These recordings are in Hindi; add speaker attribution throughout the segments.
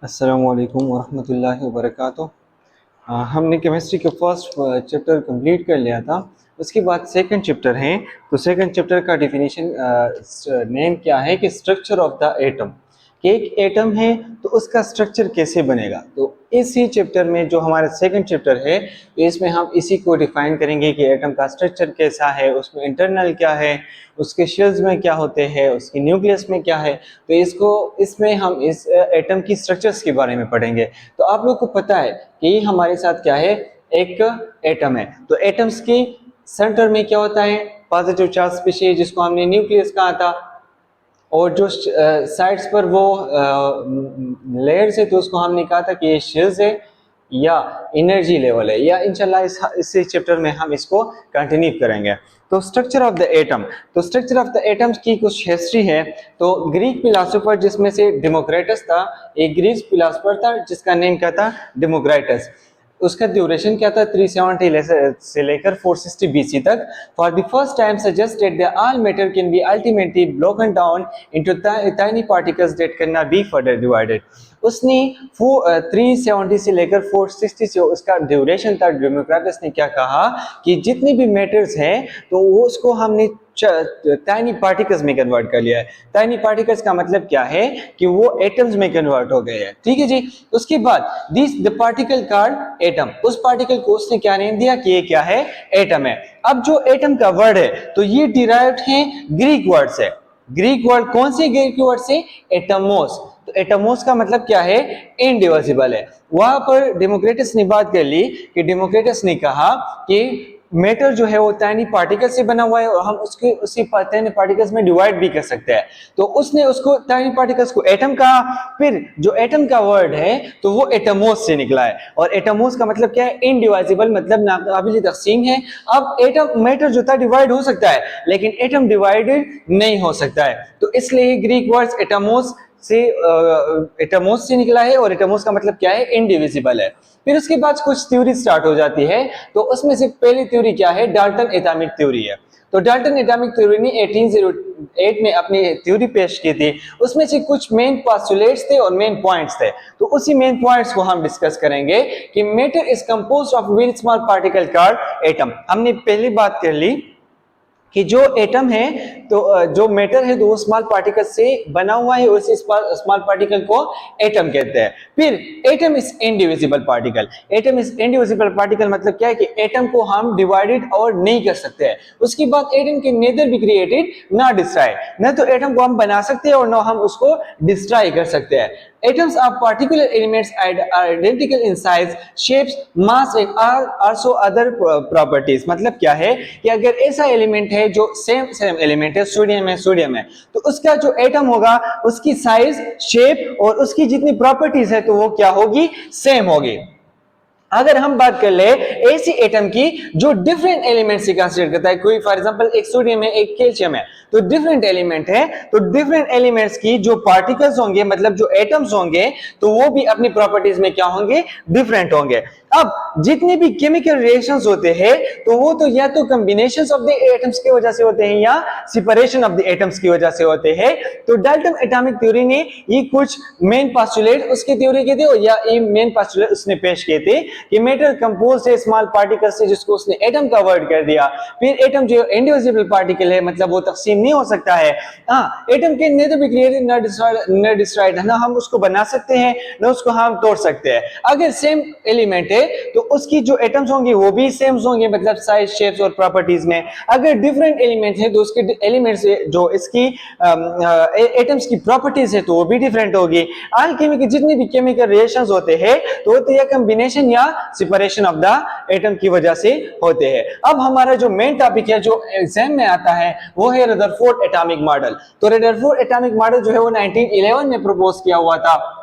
Speaker 1: अस्सलामु अलैकुम वरहमतुल्लाहि वबरकातुह। हमने केमिस्ट्री के फर्स्ट चैप्टर कंप्लीट कर लिया था। उसके बाद सेकंड चैप्टर है, तो सेकंड चैप्टर का डेफिनेशन नेम क्या है कि स्ट्रक्चर ऑफ द एटम, कि एक एटम है तो उसका स्ट्रक्चर कैसे बनेगा। तो इसी चैप्टर में जो हमारा सेकंड चैप्टर है, तो इसमें हम इसी को डिफाइन करेंगे कि एटम का स्ट्रक्चर कैसा है, उसमें इंटरनल क्या है, उसके शेल्स में क्या होते हैं, उसके न्यूक्लियस में क्या है। तो इसमें हम इस एटम की स्ट्रक्चर्स के बारे में पढ़ेंगे। तो आप लोग को पता है कि हमारे साथ क्या है, एक एटम है। तो एटम्स की सेंटर में क्या होता है, पॉजिटिव चार्ज स्पीशीज, जिसको हमने न्यूक्लियस कहा था। और जो साइड्स पर वो लेयर्स है, तो उसको हमने कहा था कि ये शेल्स है या एनर्जी लेवल है। या इंशाल्लाह इसी चैप्टर में हम इसको कंटिन्यू करेंगे। तो स्ट्रक्चर ऑफ द एटम, तो स्ट्रक्चर ऑफ द एटम्स की कुछ हिस्ट्री है। तो ग्रीक फिलोसोफर जिसमें से डेमोक्रेटस था, एक ग्रीक फिलोसोफर था जिसका नेम क्या था, डेमोक्रेटस। उसका ड्यूरेशन क्या था, 370 से लेकर 460 बीसी तक। For the first time suggested that all matter can be ultimately broken down into tiny particles that can not be further divided. उसने 370 से लेकर 460 से उसका ड्यूरेशन था। डेमोक्रेटस ने क्या कहा कि जितनी भी मैटर्स हैं तो वो उसको हमने टाइनी पार्टिकल्स में कन्वर्ट कर लिया है। टाइनी पार्टिकल्स का मतलब क्या है कि वो एटम्स में कन्वर्ट हो गए हैं। ठीक है जी। उसके बाद this the particle card atom, उस पार्टिकल को उसने क्या नेम दिया कि ये क्या है, एटम है। अब जो एटम का वर्ड है तो ये डिराइव्ड है ग्रीक वर्ड से। ग्रीक वर्ड कौन से ग्रीक वर्ड से, एटमोस। तो एटमोस का मतलब क्या है, इनडिविजिबल है। वहां पर डेमोक्रेटस ने बात कर ली कि डेमोक्रेटस ने कहा कि मैटर जो है वो टाइनी पार्टिकल से बना हुआ है और हम उसके उसी टाइनी पार्टिकल्स में डिवाइड भी कर सकते हैं। तो उसने उसको टाइनी पार्टिकल्स को एटम कहा। फिर जो एटम का वर्ड है तो वो एटमोस से निकला है। और एटमोस का मतलब क्या है, इनडिवाइजिबल, मतलब नाकाबिल तक़सीम है। अब एटम मैटर जो था डिवाइड हो सकता है, लेकिन एटम डिवाइडेड नहीं हो सकता है। तो इसलिए ग्रीक वर्ड्स एटमोस से निकला है। और एटमोस का मतलब क्या है, इनडिविजिबल है। फिर उसके बाद कुछ थ्योरी स्टार्ट हो जाती है। तो उसमें से पहली थ्योरी क्या है, डाल्टन एटॉमिक थ्योरी है। तो डाल्टन एटॉमिक थ्योरी ने 1808 में अपनी थ्योरी पेश की थी। उसमें से कुछ मेन पोस्टुलेट्स थे और मेन पॉइंट्स थे। तो उसी मेन पॉइंट्स को हम डिस्कस करेंगे कि matter is composed of very small particle called atom. हमने पहली बात कर ली कि जो एटम है, तो जो मैटर है तो वो स्मॉल पार्टिकल से बना हुआ है, उस स्मॉल पार्टिकल को एटम कहते हैं। फिर atom is indivisible particle. Atom is indivisible particle मतलब क्या है कि एटम को हम डिवाइडेड और नहीं कर सकते हैं। उसके बाद एटम के नेदर बी क्रिएटेड ना डिस्ट्रॉय, न तो एटम को हम बना सकते हैं और न हम उसको डिस्ट्रॉय कर सकते हैं। Atoms are particular elements are identical in size, shapes, mass and are also other properties। मतलब क्या है कि अगर ऐसा एलिमेंट है जो सेम एलिमेंट है, सोडियम है, तो उसका जो एटम होगा उसकी साइज, शेप और उसकी जितनी प्रॉपर्टीज है तो वो क्या होगी, सेम होगी। अगर हम बात कर ले ऐसी एटम की जो डिफरेंट एलिमेंट से कंसीडर करता है, कोई फॉर एग्जांपल एक सोडियम है, एक कैल्शियम है, तो डिफरेंट एलिमेंट है, तो डिफरेंट एलिमेंट्स की जो पार्टिकल्स होंगे, मतलब जो एटम्स होंगे, तो वो भी अपनी प्रॉपर्टीज में क्या होंगे, डिफरेंट होंगे। अब जितने भी केमिकल रिएक्शंस होते हैं तो वो तो या तो कॉम्बिनेशंस ऑफ द एटम्स की वजह से होते हैं या सेपरेशन ऑफ द एटम्स की वजह से होते हैं। तो डाल्टन एटॉमिक थ्योरी ने ये कुछ मेन पोस्टुलेट उसकी थ्योरी के थे, और या ये मेन पोस्टुलेट उसने पेश किए थे कि मैटर कंपोज्ड है स्मॉल पार्टिकल्स से, जिसको उसने एटम का वर्ड कर दिया। फिर एटम जो इंडिविजिबल पार्टिकल है, मतलब वो तकसीम नहीं हो सकता है। एटम के nether be created not destroyed, ना हम उसको बना सकते हैं ना उसको हम तोड़ सकते हैं। अगर सेम एलिमेंट है तो उसकी जो एटम्स होंगे वो भी सेम होंगे, मतलब साइज, शेप्स और प्रॉपर्टीज में। अगर डिफरेंट एलिमेंट है तो उसके एलिमेंट्स जो इसकी एटम्स की प्रॉपर्टीज है तो वो भी डिफरेंट होगी। ऑल केमिकल जितने भी केमिकल रिएक्शंस होते हैं तो या कॉम्बिनेशन या सेपरेशन ऑफ द एटम की वजह से होते हैं। अब हमारा जो मेन टॉपिक है जो एग्जाम में आता है वो है रदरफोर्ड एटॉमिक मॉडल। तो रदरफोर्ड एटॉमिक मॉडल जो है वो 1911 में प्रपोज किया हुआ था।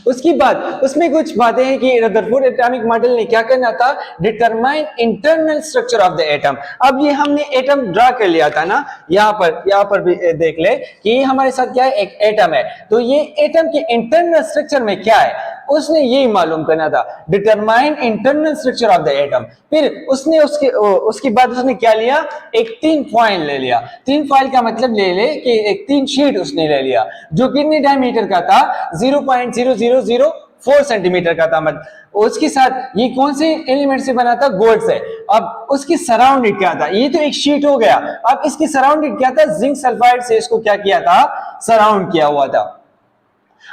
Speaker 1: उसकी बाद उसमें कुछ बातें हैं कि रदरफोर्ड एटॉमिक मॉडल ने क्या करना था, determine internal structure of the atom. अब ये हमने एटम ड्रा कर लिया था ना, यहाँ पर भी देख ले कि हमारे साथ क्या है, एक एटम है। तो ये एटम के इंटरनल स्ट्रक्चर में क्या है उसने यही मालूम करना था, determine internal structure of the atom. फिर उसने उसके बाद उसने क्या लिया, एक 3 फॉइल ले लिया। 3 फॉइल का मतलब ले ले कि एक 3 शीट उसने ले लिया जो कितने डायमीटर का था, 0.0004 सेंटीमीटर का था। मतलब उसके साथ ये कौन से एलिमेंट से बना था, गोल्ड से। अब उसकी सराउंडेड क्या था, ये तो एक शीट हो गया, अब इसकी सराउंडेड क्या था, जिंक सल्फाइड से इसको क्या किया था, सराउंड किया हुआ था।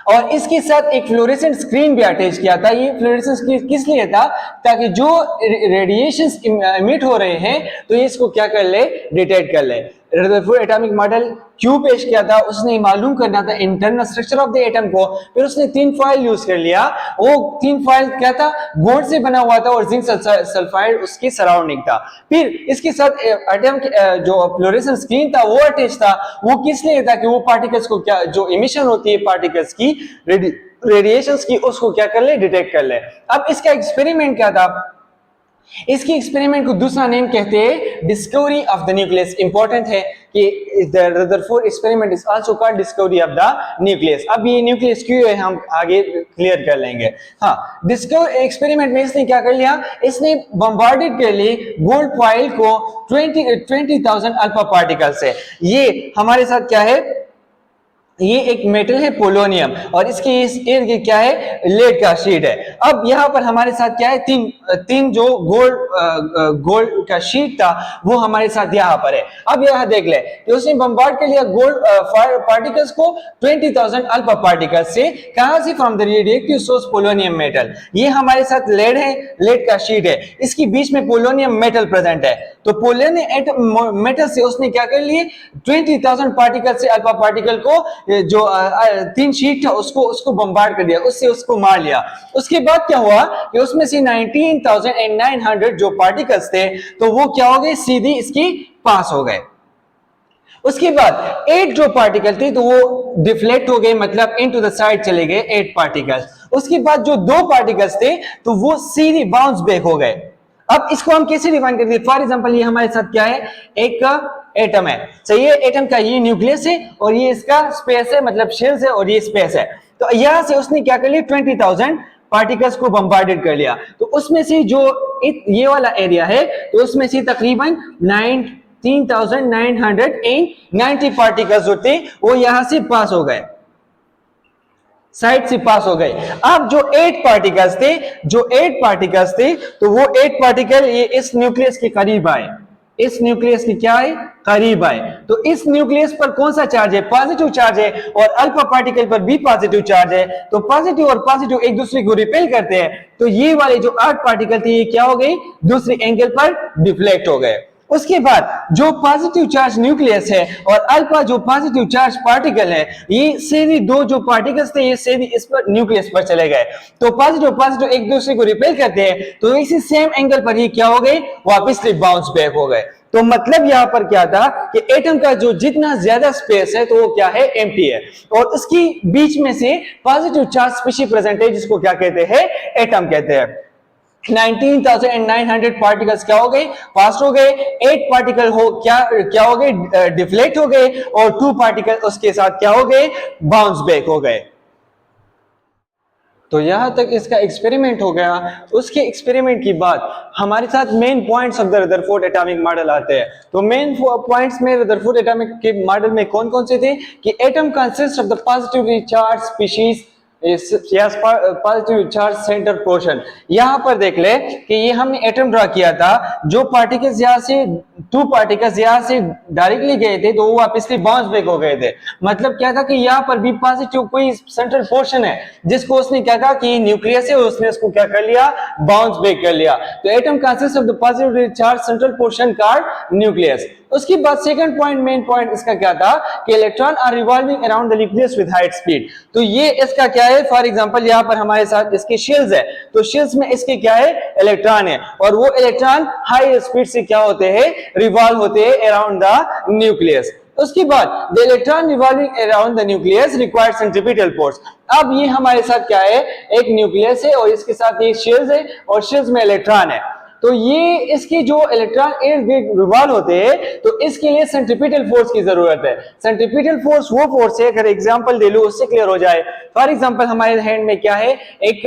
Speaker 1: और इसके साथ एक फ्लोरेसेंट स्क्रीन भी अटैच किया था। ये फ्लोरेसेंट स्क्रीन किस लिए था, ताकि जो रेडिएशंस इमिट हो रहे हैं तो ये इसको क्या कर ले, डिटेक्ट कर ले। रदरफोर्ड एटॉमिक मॉडल क्यों पेश किया था, उसने मालूम करना था internal structure of the atom को। फिर उसने 3 फॉइल यूज कर लिया, वो 3 फॉइल क्या था, गोल्ड से बना हुआ था और जिंक सल्फाइड उसकी सराउंडिंग था। फिर इसके साथ एटम जो फ्लोरेसेंट स्क्रीन था वो अटैच था। वो किस लिए था, कि वो पार्टिकल्स को क्या, जो इमिशन होती है पार्टिकल्स की, रेडिएशंस की, उसको क्या कर ले, डिटेक्ट कर ले। अब इसका एक्सपेरिमेंट क्या था, इसकी एक्सपेरिमेंट को दूसरा नेम कहते हैं discovery of the nucleus. Important है कि the Rutherford experiment is also called discovery of the nucleus. अब ये न्यूक्लियस क्यों है हम आगे क्लियर कर लेंगे। हाँ, डिस्कवर एक्सपेरिमेंट में इसने क्या कर लिया, इसने बम्बार्डेड कर ली गोल्ड फॉइल को 20,000 अल्फा पार्टिकल से। ये हमारे साथ क्या है, ये एक मेटल है पोलोनियम, और इसके इस इर्द क्या है, लेड का शीट है। अब यहाँ पर हमारे साथ क्या है, तीन जो गोल्ड का शीट था वो हमारे साथ यहाँ पर है। अब यहाँ देख ले कि उसने बम्बार्ड कर लिया गोल्ड पार्टिकल्स को 20,000 अल्फा पार्टिकल से, कहां से, from the radioactive source polonium metal. ये हमारे साथ लेड है, लेड का शीट है, इसके बीच में पोलोनियम मेटल प्रेजेंट है। तो पोलोनियम मेटल से उसने क्या कर लिए, 20,000 पार्टिकल से अल्फा पार्टिकल को, जो 3 शीट था उसको बम्बार्ड कर दिया, उससे उसको मार लिया। उसके बाद क्या हुआ कि उसमें से 19,900 जो पार्टिकल्स थे तो वो क्या हो गए, सीधी इसकी पास हो गए। उसके बाद 8 जो पार्टिकल थे तो वो डिफ्लेक्ट हो गए, मतलब इनटू द साइड चले गए 8 पार्टिकल्स। उसके बाद जो 2 पार्टिकल्स थे तो वो सीधी बाउंस बैक हो गए। अब इसको हम कैसे डिफाइन करते हैं, फॉर एग्जांपल ये हमारे साथ क्या है, एक एटम है, सही है। एटम का ये न्यूक्लियस है और ये इसका स्पेस है, मतलब शेल्स है, और ये स्पेस है। तो यहां से उसने क्या कर लिया, 20,000 पार्टिकल्स को बम्बार्डेड कर लिया। तो उसमें से जो ये वाला एरिया है तो उसमें से तकरीबन 3,990 पार्टिकल्स जो थे वो यहां से पास हो गए, साइड से पास हो गए। अब जो 8 पार्टिकल्स थे तो वो 8 पार्टिकल ये इस न्यूक्लियस के करीब आए, इस न्यूक्लियस के क्या है, करीब आए। तो इस न्यूक्लियस पर कौन सा चार्ज है, पॉजिटिव चार्ज है, और अल्फा पार्टिकल पर भी पॉजिटिव चार्ज है। तो पॉजिटिव और पॉजिटिव एक दूसरे को रिपेल करते हैं। तो ये वाले जो 8 पार्टिकल थे ये क्या हो गए, दूसरे एंगल पर डिफ्लेक्ट हो गए। उसके बाद जो पॉजिटिव चार्ज न्यूक्लियस है और अल्फा जो पॉजिटिव चार्ज पार्टिकल है, ये सीधी 2 जो पार्टिकल्स थे ये सीधी इस पर न्यूक्लियस पर चले गए। तो पॉजिटिव एक दूसरे को रिपेल करते हैं, तो इसी सेम एंगल पर ही क्या हो गए, वापस से बाउंस बैक हो गए। तो मतलब यहाँ पर क्या था कि एटम का जो जितना ज्यादा स्पेस है तो वो क्या है, एम्प्टी है, और उसकी बीच में से पॉजिटिव चार्ज स्पीशीज प्रेजेंट है, जिसको क्या कहते हैं, एटम कहते हैं। 19,900 पार्टिकल्स क्या हो गए, पास हो गए। 8 पार्टिकल क्या हो गए, डिफ्लेक्ट हो गए, और 2 पार्टिकल उसके साथ क्या हो गए, बाउंस बैक हो गए। तो यहां तक इसका एक्सपेरिमेंट हो गया। उसके एक्सपेरिमेंट की बाद हमारे साथ main points of the Rutherford atomic model आते हैं। तो मेन पॉइंट्स में रदरफोर्ड एटॉमिक के मॉडल में कौन कौन से थे, कि atom consist of the positively charge species, positive charge centre portion. यहां पर देख ले कि ये हमने एटम ड्रा किया था, जो पार्टिकल्स यहां से 2 पार्टिकल्स यहां से डायरेक्टली गए थे तो वो वापस बाउंस बैक हो गए थे। मतलब क्या था कि यहां पर भी पॉजिटिव कोई सेंट्रल पोर्शन है जिसको उसने क्या कहा कि न्यूक्लियस है, उसने उसको क्या कर लिया, बाउंस बैक कर लिया। तो atom consist of the positive charge central portion called nucleus. उसके बाद सेकंड पॉइंट, मेन पॉइंट इसका क्या था कि electron are revolving around the nucleus with high speed. तो ये इसका क्या है, फॉर एग्जांपल यहाँ पर हमारे साथ इसके शेल्स है, तो शेल्स में इसके क्या है, इलेक्ट्रॉन है, और वो इलेक्ट्रॉन हाई स्पीड से क्या होते हैं, रिवॉल्व होते हैं अराउंड द न्यूक्लियस। उसके बाद the electron revolving around the nucleus required centripetal force. अब ये हमारे साथ क्या है, एक न्यूक्लियस है और इसके साथ ये शेल्स है और शेल्स में इलेक्ट्रॉन है। तो ये इसकी जो इलेक्ट्रॉन इर्द गिर्द रिवॉल्व होते हैं, तो इसके लिए सेंट्रीपिटल फोर्स की जरूरत है। सेंट्रीपिटल फोर्स वो फोर्स है, अगर एग्जांपल दे लूं उससे क्लियर हो जाए। फॉर एग्जांपल हमारे हैंड में क्या है, एक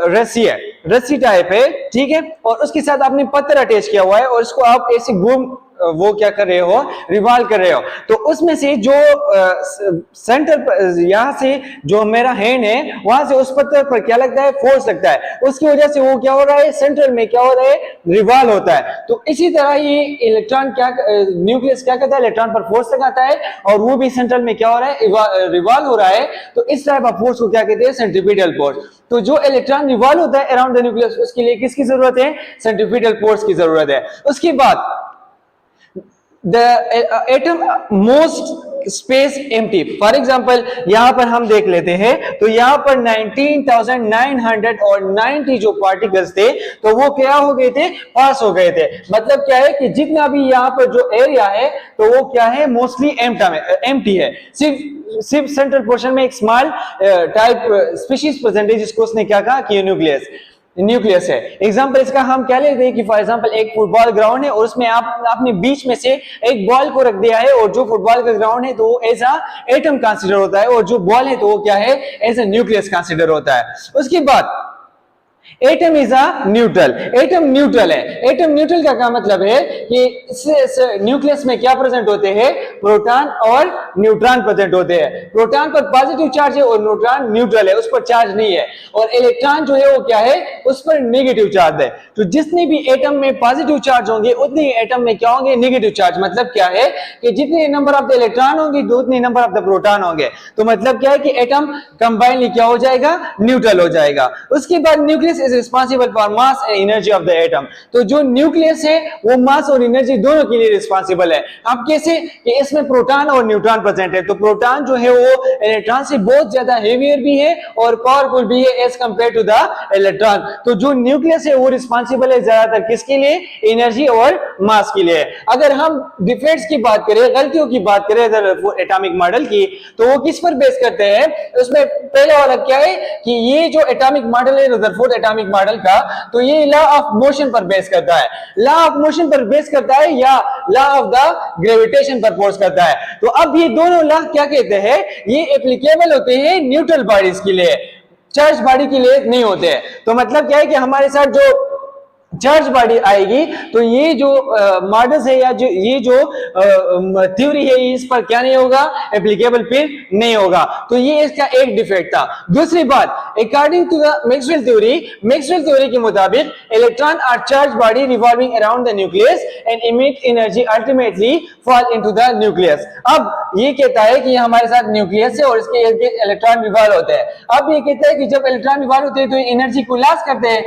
Speaker 1: रस्सी है, रस्सी टाइप है, ठीक है, और उसके साथ आपने पत्थर अटैच किया हुआ है और इसको आप ऐसे घूम वो क्या कर रहे हो, रिवॉल्व कर रहे हो। तो उसमें से जो सेंटर यहां से जो मेरा हैंड है वहां से उस पत्थर पर क्या लगता है, फोर्स लगता है, उसकी वजह से वो क्या हो रहा है, सेंटर में क्या हो रहा है, रिवॉल्व होता है। तो इसी तरह ये इलेक्ट्रॉन क्या, न्यूक्लियस क्या करता है, इलेक्ट्रॉन पर फोर्स लगाता है और वो भी सेंटर में क्या हो रहा है, रिवॉल्व हो रहा है। तो इस टाइप ऑफ फोर्स को क्या कहते हैं, सेंट्रीपिटल फोर्स। तो जो इलेक्ट्रॉन रिवॉल्व होता है अराउंड द न्यूक्लियस, उसके लिए किसकी जरूरत है, सेंट्रीपिटल फोर्स की जरूरत है। उसके बाद the atom most space empty, for example यहां पर हम देख लेते हैं, तो यहां पर 19,990 जो पार्टिकल्स थे तो वो क्या हो गए थे, पास हो गए थे। मतलब क्या है कि जितना भी यहां पर जो एरिया है तो वो क्या है, मोस्टली एम्प्टी है। सिर्फ सेंट्रल पोर्शन में एक स्मॉल टाइप स्पीशीज प्रेजेंट है, जिसको उसने क्या कहा कि न्यूक्लियस है। एग्जांपल इसका हम क्या लेते हैं कि फॉर एग्जांपल एक फुटबॉल ग्राउंड है और उसमें आपने बीच में से एक बॉल को रख दिया है, और जो फुटबॉल का ग्राउंड है तो वो एज अ एटम कंसीडर होता है, और जो बॉल है तो वो क्या है, एज अ न्यूक्लियस कंसीडर होता है। उसके बाद atom is a neutral, atom neutral है। एटम न्यूट्रल का क्या मतलब है कि न्यूक्लियस में क्या प्रेजेंट होते हैं, प्रोटॉन और न्यूट्रॉन प्रेजेंट होते हैं। प्रोटॉन पर पॉजिटिव चार्ज है और न्यूट्रॉन न्यूट्रल है, उस पर चार्ज नहीं है। और इलेक्ट्रॉन जो है वो क्या है, उस पर नेगेटिव चार्ज है। तो जितने भी एटम में पॉजिटिव चार्ज होंगे उतने ही एटम में क्या होंगे, नेगेटिव चार्ज। मतलब क्या है कि जितने नंबर ऑफ द इलेक्ट्रॉन होंगे तो उतने नंबर ऑफ द प्रोटॉन होंगे। तो मतलब क्या है कि एटम कंबाइनली क्या हो जाएगा, न्यूट्रल हो जाएगा। उसके बाद nucleus is responsible for mass and energy of the atom। तो जो न्यूक्लियस है वो मास और एनर्जी दोनों के लिए रिस्पांसिबल है। अब कैसे कि इसमें प्रोटॉन और न्यूट्रॉन प्रेजेंट है। तो प्रोटॉन जो है वो इलेक्ट्रॉन से बहुत ज्यादा हेवियर भी है और पावरफुल भी है as compared to the electron. तो जो न्यूक्लियस है वो रिस्पांसिबल है ज्यादातर किसके लिए, एनर्जी और मास के लिए। अगर हम डिफेक्ट्स की बात करें, गलतियों की बात करें एटॉमिक मॉडल की, तो वो किस पर बेस करते हैं, उसमें पहला वाला क्या है कि ये जो एटॉमिक मॉडल है रदरफोर्ड एटॉमिक मॉडल का, तो ये लॉ ऑफ मोशन पर बेस करता है। लॉ ऑफ मोशन पर बेस करता है या लॉ ऑफ द ग्रेविटेशन पर फोर्स करता है। तो अब ये दोनों लॉ क्या कहते हैं, ये एप्लीकेबल होते हैं न्यूट्रल बॉडीज के लिए, चार्ज बॉडी के लिए नहीं होते हैं। तो मतलब क्या है कि हमारे साथ जो चार्ज बॉडी आएगी तो ये जो मॉडल्स है या जो ये जो थ्योरी है इस पर क्या नहीं होगा, एप्लीकेबल फिर नहीं होगा। तो ये इसका एक डिफेक्ट था। दूसरी बात, according to the Maxwell theory के मुताबिक electron are charge body revolving around the nucleus and emit energy ultimately fall into the nucleus. अब ये कहता है कि हमारे साथ न्यूक्लियस है और इसके इलेक्ट्रॉन रिवॉल्व होते हैं। अब ये कहता है कि जब इलेक्ट्रॉन रिवॉल्व होते हैं तो एनर्जी को लॉस करते हैं,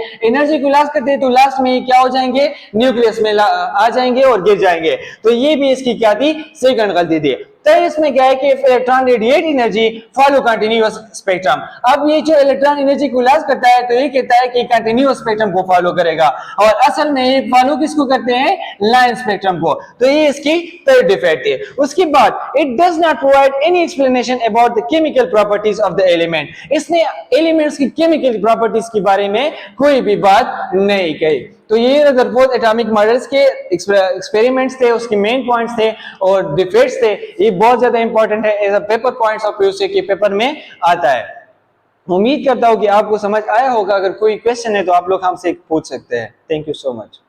Speaker 1: तो लास्ट में क्या हो जाएंगे, न्यूक्लियस में आ जाएंगे और गिर जाएंगे। तो ये भी इसकी क्या थी, सेकंड गलती थी। तो इसमें क्या है कि electron radiate energy follow continuous spectrum. अब ये जो इलेक्ट्रॉन एनर्जी को लॉस करता है तो ये कहता है कि कंटिन्यूअस स्पेक्ट्रम को फॉलो करेगा, और असल में ये फॉलो किसको करते हैं, लाइन स्पेक्ट्रम को। तो ये इसकी थर्ड डिफेक्ट है। उसके बाद it does not provide any explanation about the chemical properties of the element. इसने एलिमेंट्स की केमिकल प्रॉपर्टीज के बारे में कोई भी बात नहीं कही। तो ये रदरफोर्ड एटॉमिक मॉडल्स के एक्सपेरिमेंट्स थे, उसके मेन पॉइंट्स थे और डिफेक्ट्स थे। ये बहुत ज्यादा इंपॉर्टेंट है, as a paper points of view से के पेपर में आता है। उम्मीद करता हूं कि आपको समझ आया होगा। अगर कोई क्वेश्चन है तो आप लोग हमसे पूछ सकते हैं। Thank you so much.